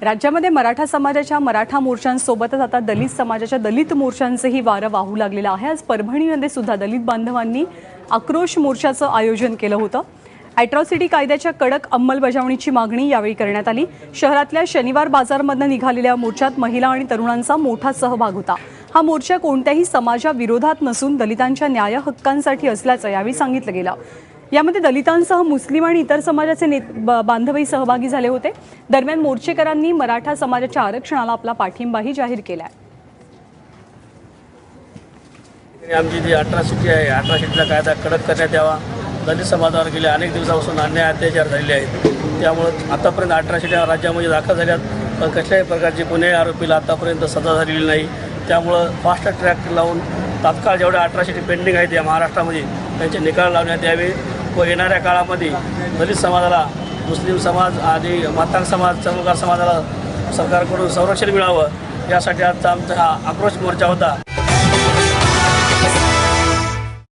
राज्यामध्ये मराठा समाजाच्या मराठा मोर्चांसोबतच आता दलित समाजाच्या दलित मोर्चांचेही वारं वाहू लागलेलं आहे। आज परभणीमध्ये सुद्धा दलित बांधवांनी आक्रोश मोर्चाचं आयोजन केलं होतं। ॲट्रॉसिटी कायद्याच्या कडक अंमलबजावणीची मागणी यावेळी करण्यात आली। शहरातल्या शनिवार बाजारमधून निघालेल्या मोर्चात महिला आणि तरुणांचा मोठा सहभाग होता। हा मोर्चा कोणत्याही समाजाविरोधात नसून दलितांच्या न्याय हक्कांसाठी असल्याचं यावेळी सांगितलं गेलं। यामध्ये दलितांसह मुस्लिम आणि इतर समाजाचे बांधवही सहभागी झाले होते। दरम्यान मोर्चेकरांनी मराठा समाजाच्या आरक्षणाला आपला पाठिंबाही जाहीर केला आहे। आमची जी अट्रॉसिटी आहे, अट्रॉसिटीचा कायदा कडक करण्यात यावा। दलित समाजावर गेल्या अनेक दिवसापासून अन्याय अत्याचार झालेले आहेत। त्यामुळे आतापर्यंत अट्रॉसिटी राज्यामध्ये दाखल झाल्यात, पण कसल्याही प्रकारची गुन्हे आरोपीला आतापर्यंत सजा झालेली नाही। त्यामुळं फास्ट ट्रॅक लावून तात्काळ जेवढ्या अट्रॉसिटी पेंडिंग आहेत या महाराष्ट्रामध्ये त्यांचे निकाल लावण्यात यावे व येणाऱ्या काळामध्ये दलित समाजाला, मुस्लिम समाज आणि मातांग समाज, चमकार समाजाला सरकारकडून संरक्षण मिळावं यासाठी आजचा आमचा हा आक्रोश मोर्चा होता।